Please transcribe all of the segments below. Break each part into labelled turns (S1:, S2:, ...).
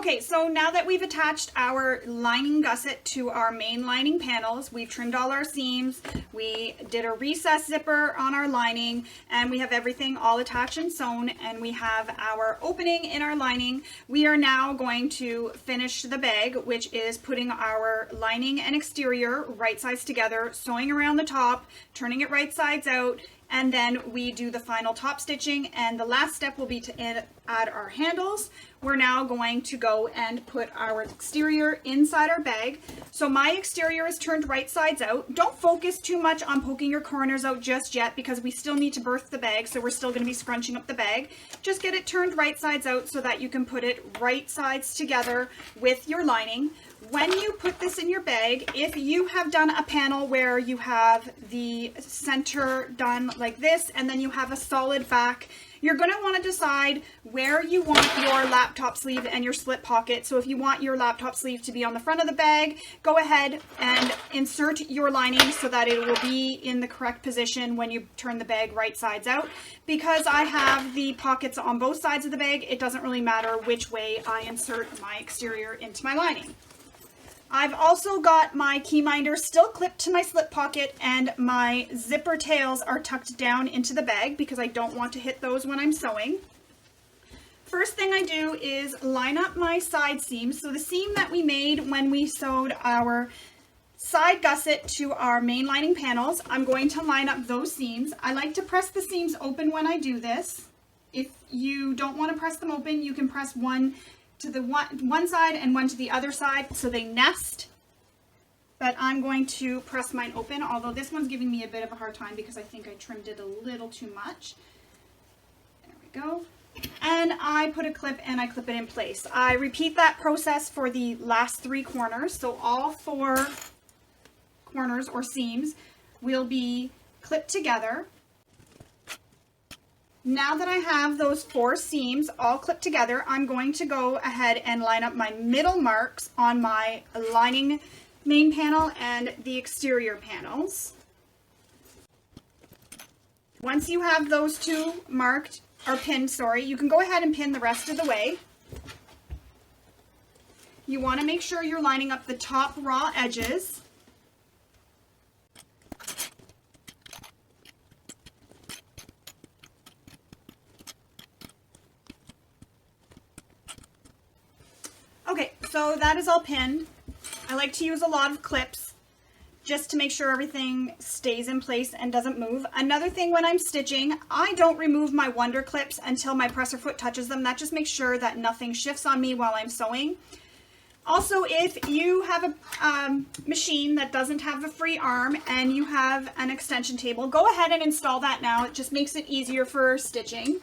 S1: Okay, so now that we've attached our lining gusset to our main lining panels, we've trimmed all our seams, we did a recess zipper on our lining, and we have everything all attached and sewn, and we have our opening in our lining. We are now going to finish the bag, which is putting our lining and exterior right sides together, sewing around the top, turning it right sides out, and then we do the final top stitching, and the last step will be to add our handles. We're now going to go and put our exterior inside our bag. So my exterior is turned right sides out. Don't focus too much on poking your corners out just yet, because we still need to birth the bag, so we're still going to be scrunching up the bag. Just get it turned right sides out so that you can put it right sides together with your lining. When you put this in your bag, if you have done a panel where you have the center done like this and then you have a solid back, you're going to want to decide where you want your laptop sleeve and your slip pocket. So if you want your laptop sleeve to be on the front of the bag, go ahead and insert your lining so that it will be in the correct position when you turn the bag right sides out. Because I have the pockets on both sides of the bag, it doesn't really matter which way I insert my exterior into my lining. I've also got my key minder still clipped to my slip pocket, and my zipper tails are tucked down into the bag because I don't want to hit those when I'm sewing. First thing I do is line up my side seams. So the seam that we made when we sewed our side gusset to our main lining panels, I'm going to line up those seams. I like to press the seams open when I do this. If you don't want to press them open, you can press one to the one side and one to the other side so they nest, but I'm going to press mine open, although this one's giving me a bit of a hard time because I think I trimmed it a little too much. There we go. And I put a clip and I clip it in place. I repeat that process for the last 3 corners, so all 4 corners or seams will be clipped together. Now that I have those 4 seams all clipped together, I'm going to go ahead and line up my middle marks on my lining main panel and the exterior panels. Once you have those 2 marked, or pinned, sorry, you can go ahead and pin the rest of the way. You want to make sure you're lining up the top raw edges. Okay, so that is all pinned. I like to use a lot of clips just to make sure everything stays in place and doesn't move. Another thing when I'm stitching, I don't remove my wonder clips until my presser foot touches them. That just makes sure that nothing shifts on me while I'm sewing. Also, if you have a machine that doesn't have a free arm and you have an extension table, go ahead and install that now. It just makes it easier for stitching.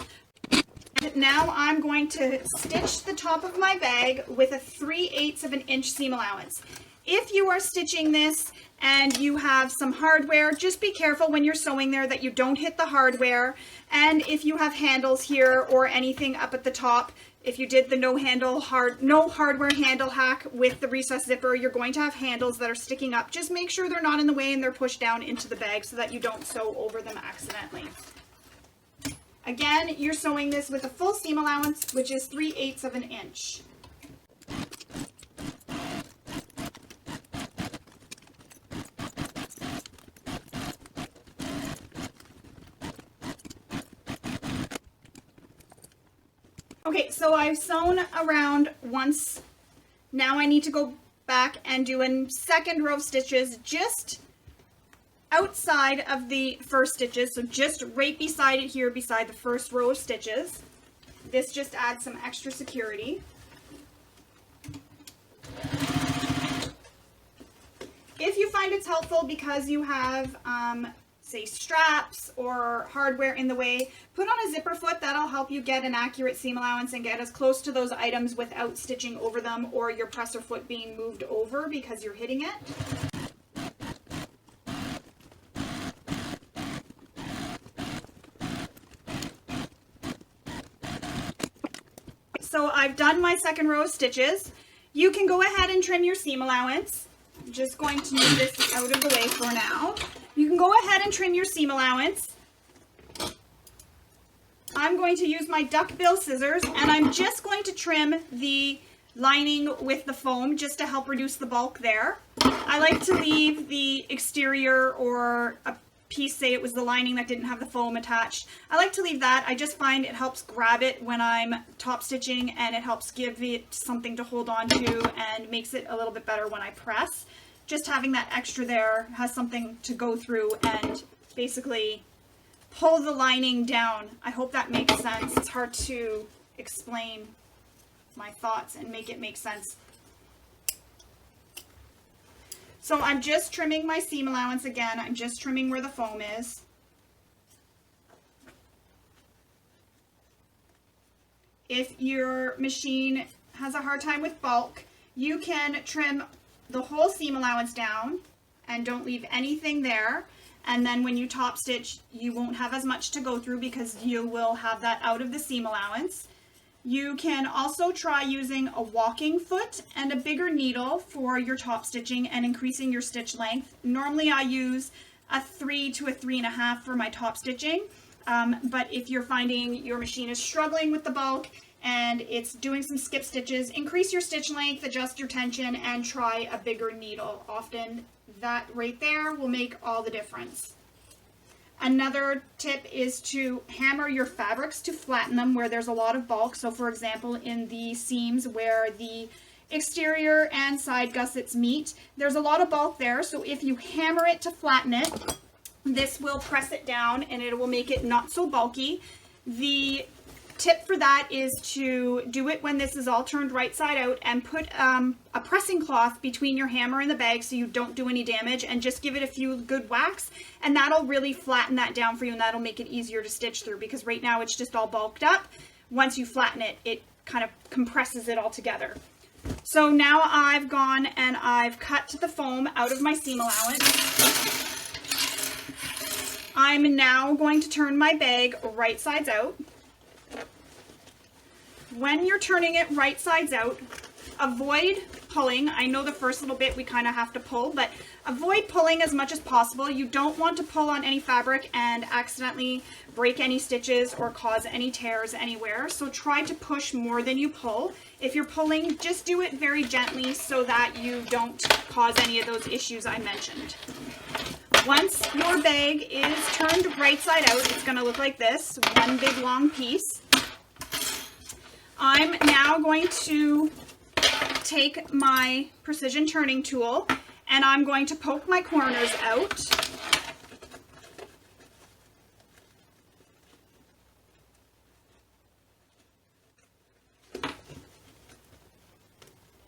S1: Now I'm going to stitch the top of my bag with a 3/8 of an inch seam allowance. If you are stitching this and you have some hardware, just be careful when you're sewing there that you don't hit the hardware. And if you have handles here or anything up at the top, if you did the no hardware handle hack with the recess zipper, you're going to have handles that are sticking up. Just make sure they're not in the way and they're pushed down into the bag so that you don't sew over them accidentally. Again, you're sewing this with a full seam allowance, which is 3/8 of an inch. Okay, so I've sewn around once. Now I need to go back and do a second row of stitches just outside of the first stitches, so just right beside it here, beside the first row of stitches. This just adds some extra security. If you find it's helpful because you have, say, straps or hardware in the way, put on a zipper foot. That'll help you get an accurate seam allowance and get as close to those items without stitching over them or your presser foot being moved over because you're hitting it. So I've done my second row of stitches. You can go ahead and trim your seam allowance. I'm just going to move this out of the way for now. You can go ahead and trim your seam allowance. I'm going to use my duckbill scissors and I'm just going to trim the lining with the foam just to help reduce the bulk there. I like to leave the exterior or a piece, say it was the lining that didn't have the foam attached. I like to leave that. I just find it helps grab it when I'm top stitching, and it helps give it something to hold on to and makes it a little bit better when I press. Just having that extra there has something to go through and basically pull the lining down. I hope that makes sense. It's hard to explain my thoughts and make it make sense. So I'm just trimming my seam allowance again. I'm just trimming where the foam is. If your machine has a hard time with bulk, you can trim the whole seam allowance down and don't leave anything there. And then when you top stitch, you won't have as much to go through because you will have that out of the seam allowance. You can also try using a walking foot and a bigger needle for your top stitching and increasing your stitch length. Normally I use a 3 to a 3.5 for my top stitching, but if you're finding your machine is struggling with the bulk and it's doing some skip stitches, increase your stitch length, adjust your tension, and try a bigger needle. Often that right there will make all the difference. Another tip is to hammer your fabrics to flatten them where there's a lot of bulk. So for example, in the seams where the exterior and side gussets meet, there's a lot of bulk there. So if you hammer it to flatten it, this will press it down and it will make it not so bulky. The tip for that is to do it when this is all turned right side out and put a pressing cloth between your hammer and the bag so you don't do any damage, and just give it a few good whacks, and that'll really flatten that down for you, and that'll make it easier to stitch through, because right now it's just all bulked up. Once you flatten it, it kind of compresses it all together. So now I've gone and I've cut the foam out of my seam allowance. I'm now going to turn my bag right sides out. When you're turning it right sides out, avoid pulling. I know the first little bit we kind of have to pull, but avoid pulling as much as possible. You don't want to pull on any fabric and accidentally break any stitches or cause any tears anywhere. So try to push more than you pull. If you're pulling, just do it very gently so that you don't cause any of those issues I mentioned. Once your bag is turned right side out, it's going to look like this, one big long piece. I'm now going to take my precision turning tool and I'm going to poke my corners out.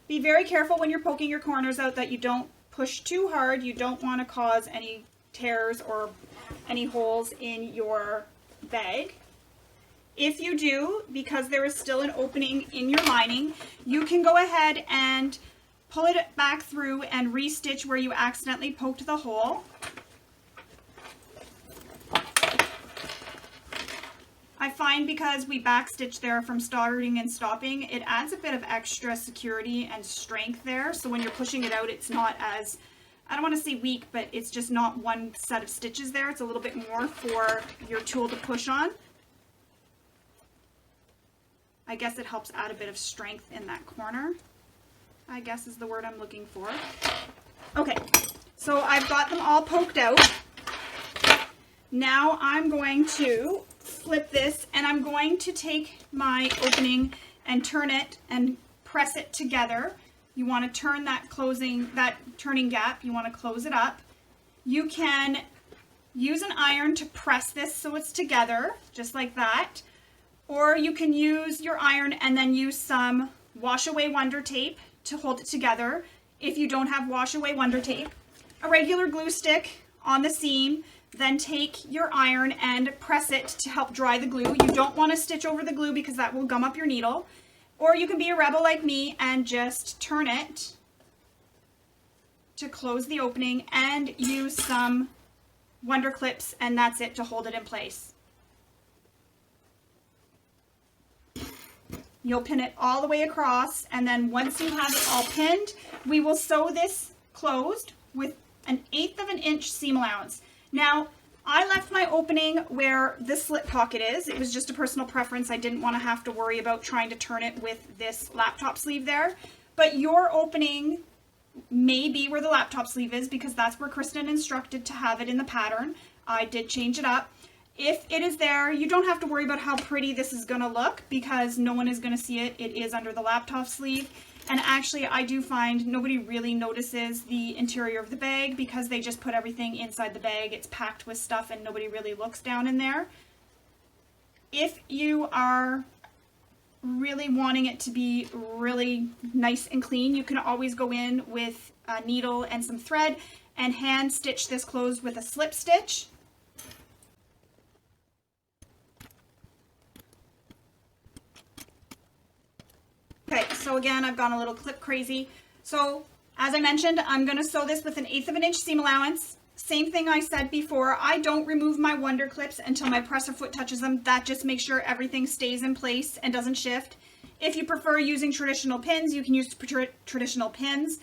S1: Be very careful when you're poking your corners out that you don't push too hard. You don't want to cause any tears or any holes in your bag. If you do, because there is still an opening in your lining, you can go ahead and pull it back through and restitch where you accidentally poked the hole. I find because we backstitch there from starting and stopping, it adds a bit of extra security and strength there. So when you're pushing it out, it's not as, I don't want to say weak, but it's just not one set of stitches there. It's a little bit more for your tool to push on. I guess it helps add a bit of strength in that corner, I guess is the word I'm looking for. Okay, so I've got them all poked out. Now I'm going to flip this and I'm going to take my opening and turn it and press it together. You want to turn that turning gap, you want to close it up. You can use an iron to press this so it's together, just like that. Or you can use your iron and then use some Wash Away Wonder Tape to hold it together. If you don't have Wash Away Wonder Tape, a regular glue stick on the seam, then take your iron and press it to help dry the glue. You don't want to stitch over the glue because that will gum up your needle. Or you can be a rebel like me and just turn it to close the opening and use some Wonder Clips, and that's it to hold it in place. You'll pin it all the way across, and then once you have it all pinned, we will sew this closed with 1/8 of an inch seam allowance. Now, I left my opening where the slip pocket is. It was just a personal preference. I didn't want to have to worry about trying to turn it with this laptop sleeve there. But your opening may be where the laptop sleeve is because that's where Kristen instructed to have it in the pattern. I did change it up. If it is there, you don't have to worry about how pretty this is going to look because no one is going to see it. It is under the laptop sleeve. And actually, I do find nobody really notices the interior of the bag because they just put everything inside the bag. It's packed with stuff and nobody really looks down in there. If you are really wanting it to be really nice and clean, you can always go in with a needle and some thread and hand stitch this closed with a slip stitch. Okay, so again, I've gone a little clip crazy. So as I mentioned, I'm going to sew this with 1/8 of an inch seam allowance. Same thing I said before, I don't remove my wonder clips until my presser foot touches them. That just makes sure everything stays in place and doesn't shift. If you prefer using traditional pins, you can use traditional pins.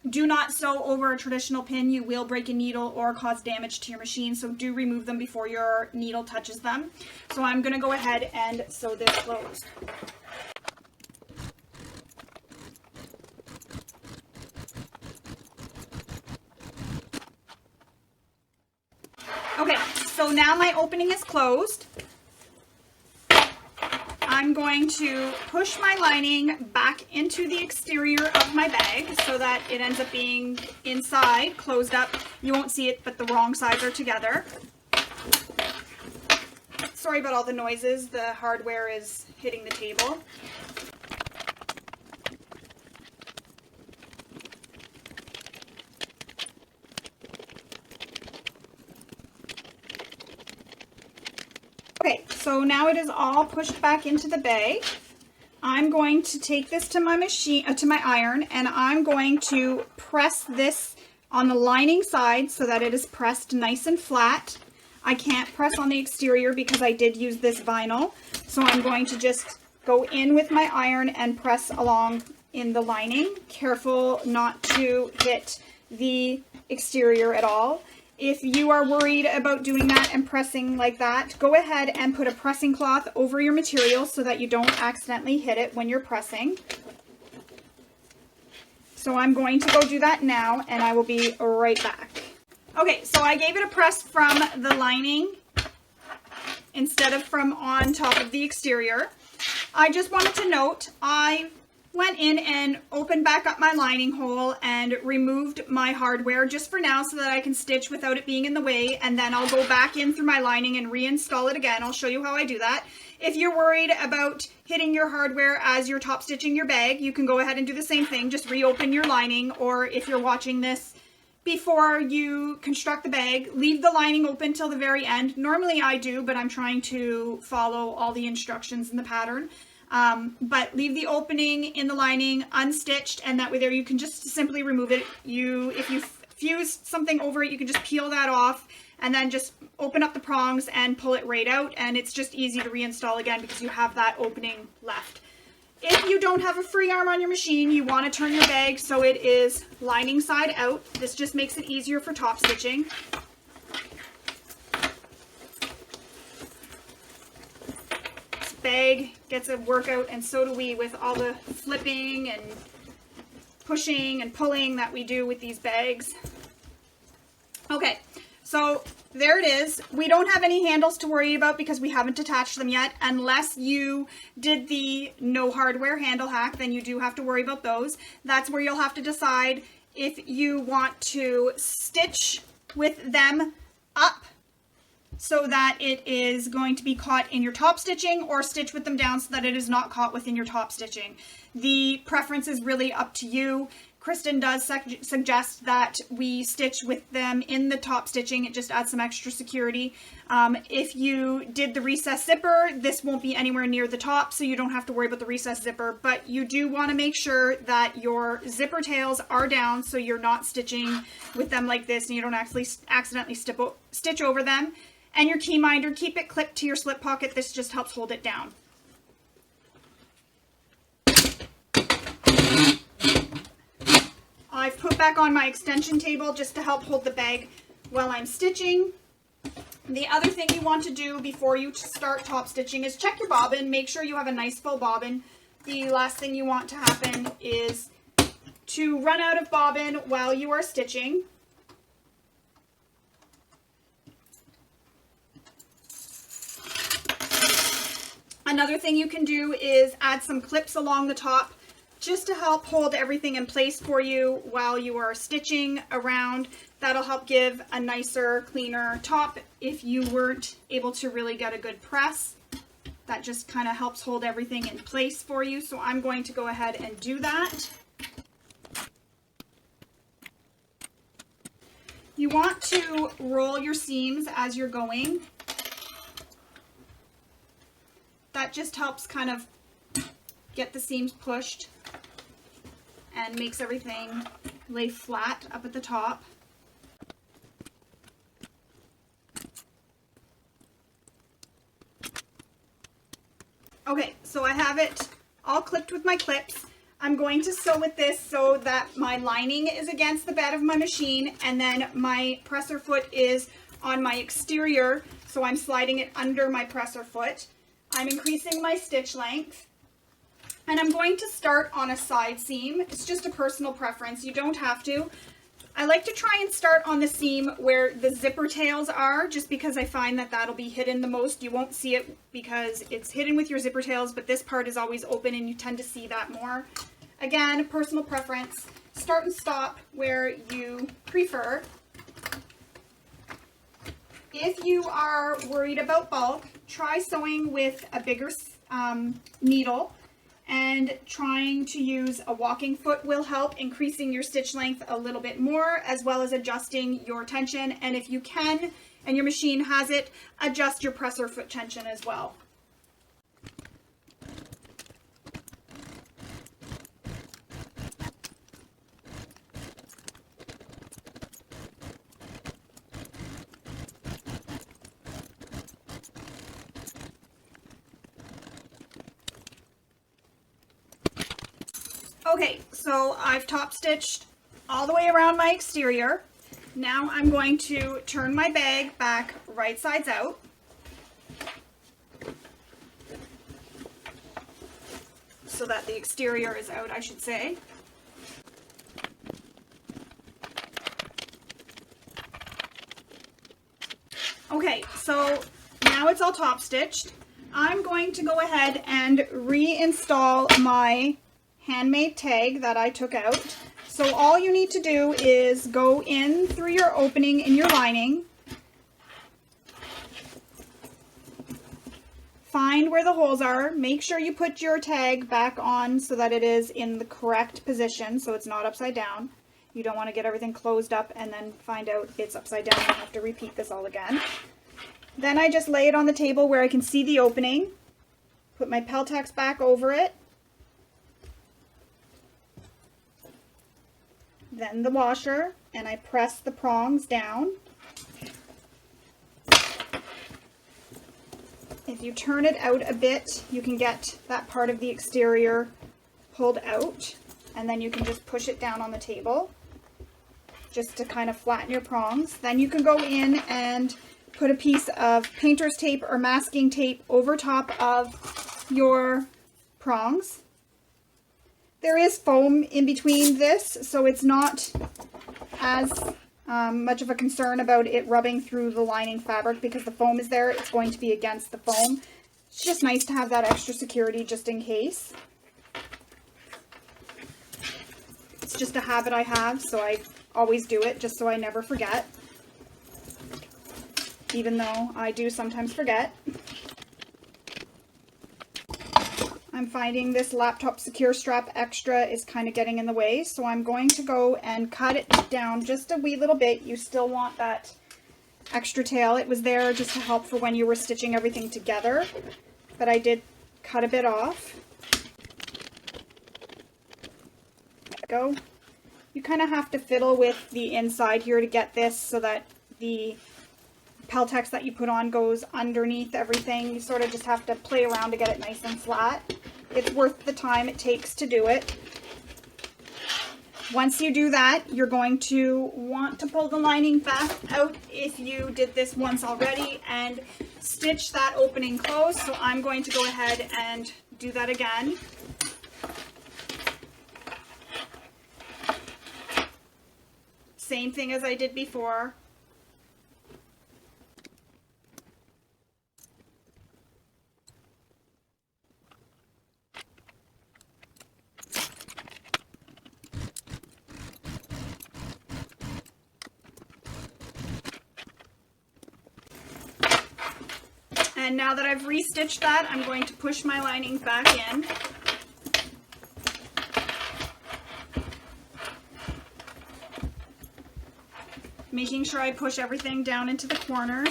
S1: Do not sew over a traditional pin. You will break a needle or cause damage to your machine, so do remove them before your needle touches them. So I'm going to go ahead and sew this closed. Okay, so now my opening is closed. I'm going to push my lining back into the exterior of my bag so that it ends up being inside, closed up. You won't see it, but the wrong sides are together. Sorry about all the noises. The hardware is hitting the table. Okay, so now it is all pushed back into the bag. I'm going to take this to my machine, to my iron, and I'm going to press this on the lining side so that it is pressed nice and flat. I can't press on the exterior because I did use this vinyl, so I'm going to just go in with my iron and press along in the lining. Careful not to hit the exterior at all. If you are worried about doing that and pressing like that, go ahead and put a pressing cloth over your material so that you don't accidentally hit it when you're pressing. So I'm going to go do that now and I will be right back. Okay, so I gave it a press from the lining instead of from on top of the exterior. I just wanted to note, I went in and opened back up my lining hole and removed my hardware just for now so that I can stitch without it being in the way, and then I'll go back in through my lining and reinstall it again. I'll show you how I do that. If you're worried about hitting your hardware as you're top stitching your bag, you can go ahead and do the same thing. Just reopen your lining, or if you're watching this before you construct the bag, leave the lining open till the very end. Normally I do, but I'm trying to follow all the instructions in the pattern. But leave the opening in the lining unstitched, and that way there you can just simply remove it. If you fuse something over it, you can just peel that off and then just open up the prongs and pull it right out, and it's just easy to reinstall again because you have that opening left. If you don't have a free arm on your machine, you want to turn your bag so it is lining side out. This just makes it easier for top stitching. Bag gets a workout, and so do we with all the flipping and pushing and pulling that we do with these bags. Okay, so there it is. We don't have any handles to worry about because we haven't attached them yet. Unless you did the no hardware handle hack, then you do have to worry about those. That's where you'll have to decide if you want to stitch with them up so that it is going to be caught in your top stitching, or stitch with them down so that it is not caught within your top stitching. The preference is really up to you. Kristen does suggest that we stitch with them in the top stitching. It just adds some extra security. If you did the recess zipper, this won't be anywhere near the top, so you don't have to worry about the recess zipper, but you do want to make sure that your zipper tails are down so you're not stitching with them like this and you don't actually accidentally stitch over them. And your key minder, keep it clipped to your slip pocket. This just helps hold it down. I've put back on my extension table just to help hold the bag while I'm stitching. The other thing you want to do before you start top stitching is check your bobbin. Make sure you have a nice full bobbin. The last thing you want to happen is to run out of bobbin while you are stitching. Another thing you can do is add some clips along the top just to help hold everything in place for you while you are stitching around. That'll help give a nicer, cleaner top if you weren't able to really get a good press. That just kind of helps hold everything in place for you. So I'm going to go ahead and do that. You want to roll your seams as you're going. That just helps kind of get the seams pushed and makes everything lay flat up at the top. Okay, so I have it all clipped with my clips. I'm going to sew with this so that my lining is against the bed of my machine and then my presser foot is on my exterior, so I'm sliding it under my presser foot. I'm increasing my stitch length. And I'm going to start on a side seam. It's just a personal preference. You don't have to. I like to try and start on the seam where the zipper tails are, just because I find that that'll be hidden the most. You won't see it because it's hidden with your zipper tails, but this part is always open and you tend to see that more. Again, personal preference. Start and stop where you prefer. If you are worried about bulk, try sewing with a bigger needle. And trying to use a walking foot will help, increasing your stitch length a little bit more, as well as adjusting your tension. And if you can, and your machine has it, adjust your presser foot tension as well. Okay, so I've top stitched all the way around my exterior. Now I'm going to turn my bag back right sides out. So that the exterior is out, I should say. Okay, so now it's all top stitched. I'm going to go ahead and reinstall my handmade tag that I took out. So all you need to do is go in through your opening in your lining, find where the holes are, make sure you put your tag back on so that it is in the correct position so it's not upside down. You don't want to get everything closed up and then find out it's upside down and have to repeat this all again. Then I just lay it on the table where I can see the opening, put my Peltex back over it, then the washer, and I press the prongs down. If you turn it out a bit, you can get that part of the exterior pulled out, and then you can just push it down on the table just to kind of flatten your prongs. Then you can go in and put a piece of painter's tape or masking tape over top of your prongs. There is foam in between this, so it's not as much of a concern about it rubbing through the lining fabric because the foam is there. It's going to be against the foam. It's just nice to have that extra security just in case. It's just a habit I have, so I always do it just so I never forget, even though I do sometimes forget. I'm finding this laptop secure strap extra is kind of getting in the way, so I'm going to go and cut it down just a wee little bit. You still want that extra tail. It was there just to help for when you were stitching everything together, but I did cut a bit off. There we go. You kind of have to fiddle with the inside here to get this so that the Peltex that you put on goes underneath everything. You sort of just have to play around to get it nice and flat. It's worth the time it takes to do it. Once you do that, you're going to want to pull the lining back out if you did this once already and stitch that opening closed. So I'm going to go ahead and do that again. Same thing as I did before. And now that I've restitched that, I'm going to push my lining back in. Making sure I push everything down into the corners.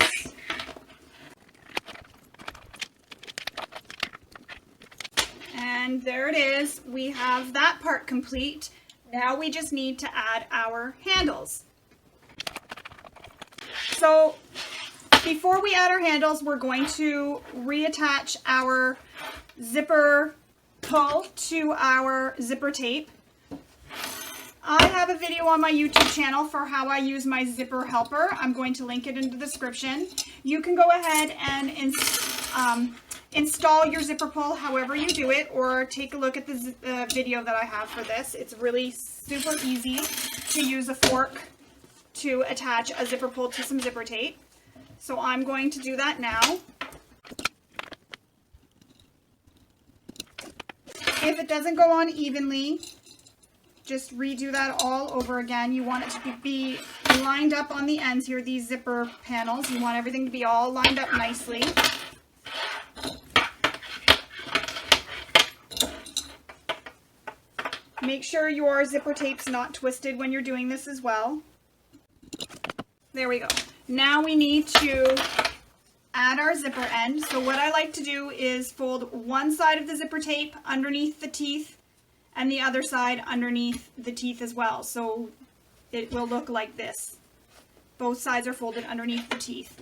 S1: And there it is. We have that part complete. Now we just need to add our handles. So before we add our handles, we're going to reattach our zipper pull to our zipper tape. I have a video on my YouTube channel for how I use my zipper helper. I'm going to link it in the description. You can go ahead and install your zipper pull however you do it, or take a look at the video that I have for this. It's really super easy to use a fork to attach a zipper pull to some zipper tape. So I'm going to do that now. If it doesn't go on evenly, just redo that all over again. You want it to be lined up on the ends here, these zipper panels. You want everything to be all lined up nicely. Make sure your zipper tape's not twisted when you're doing this as well. There we go. Now we need to add our zipper end. So what I like to do is fold one side of the zipper tape underneath the teeth and the other side underneath the teeth as well. So it will look like this. Both sides are folded underneath the teeth.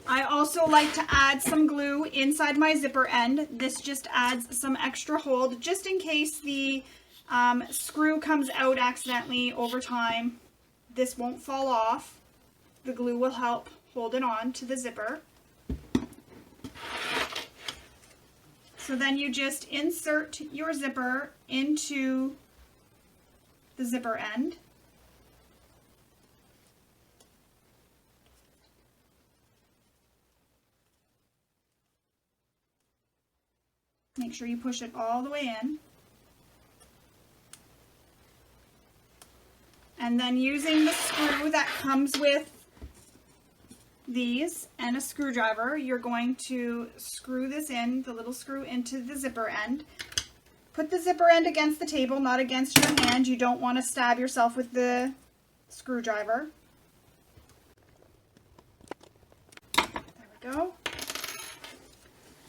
S1: I also like to add some glue inside my zipper end. This just adds some extra hold just in case the screw comes out accidentally over time. This won't fall off. The glue will help hold it on to the zipper. So then you just insert your zipper into the zipper end. Make sure you push it all the way in. And then using the screw that comes with these and a screwdriver, you're going to screw this in, the little screw into the zipper end. Put the zipper end against the table, not against your hand. You don't want to stab yourself with the screwdriver. There we go.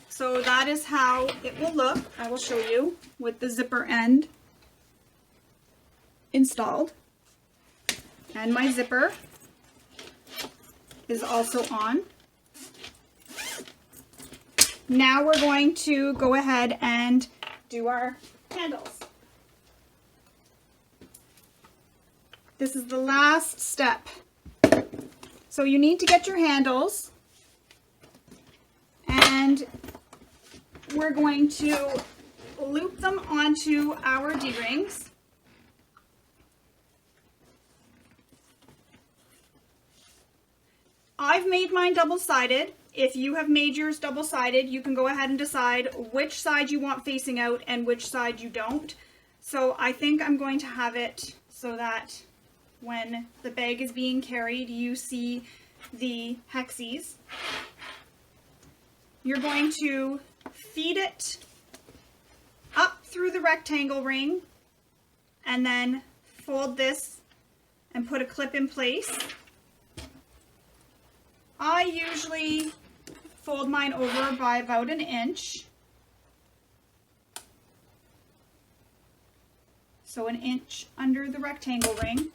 S1: So that is how it will look. I will show you with the zipper end installed. And my zipper is also on. Now we're going to go ahead and do our handles. This is the last step. So you need to get your handles, and we're going to loop them onto our D-rings. I've made mine double-sided. If you have made yours double-sided, you can go ahead and decide which side you want facing out and which side you don't. So I think I'm going to have it so that when the bag is being carried, you see the hexies. You're going to feed it up through the rectangle ring and then fold this and put a clip in place. I usually fold mine over by about 1 inch. So 1 inch under the rectangle ring.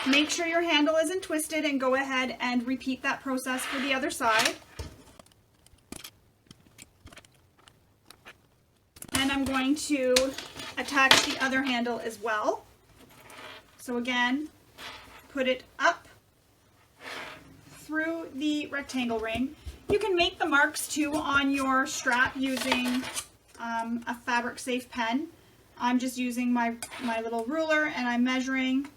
S1: Make sure your handle isn't twisted and go ahead and repeat that process for the other side. And I'm I'm going to attach the other handle as well. So again, put it up through the rectangle ring. You can make the marks too on your strap using a fabric safe pen. I'm just using my little ruler and I'm measuring.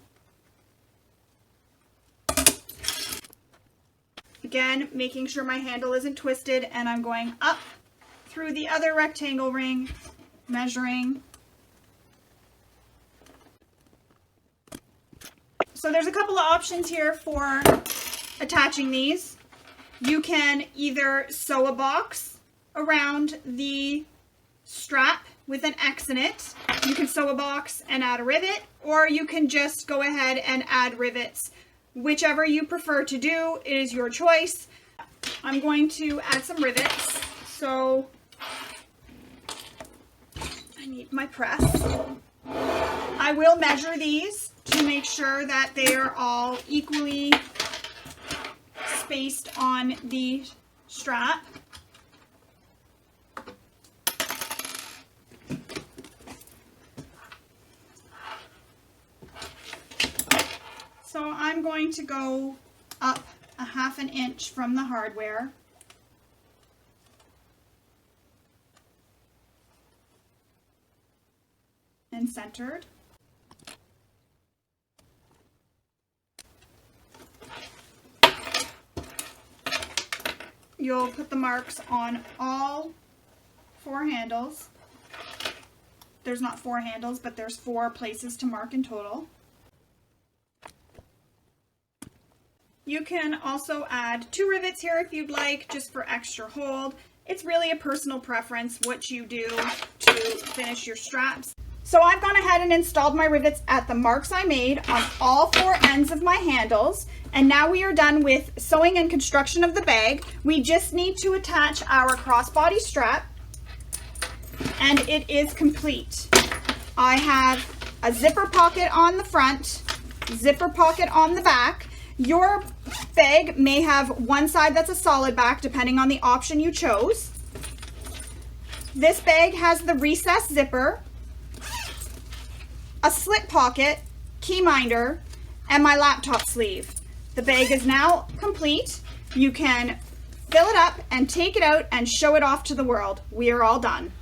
S1: Again, making sure my handle isn't twisted, and I'm going up through the other rectangle ring, measuring. So there's a couple of options here for attaching these. You can either sew a box around the strap with an X in it. You can sew a box and add a rivet, or you can just go ahead and add rivets. Whichever you prefer to do is your choice. I'm going to add some rivets. So I need my press. I will measure these to make sure that they are all equally spaced on the strap. So I'm going to go up 1/2 inch from the hardware. And centered. You'll put the marks on all 4 handles. There's not 4 handles, but there's 4 places to mark in total. You can also add 2 rivets here if you'd like, just for extra hold. It's really a personal preference what you do to finish your straps. So I've gone ahead and installed my rivets at the marks I made on all 4 ends of my handles. And now we are done with sewing and construction of the bag. We just need to attach our crossbody strap, and it is complete. I have a zipper pocket on the front, zipper pocket on the back. Your bag may have one side that's a solid back depending on the option you chose. This bag has the recessed zipper, a slit pocket, key minder, and my laptop sleeve. The bag is now complete. You can fill it up and take it out and show it off to the world. We are all done.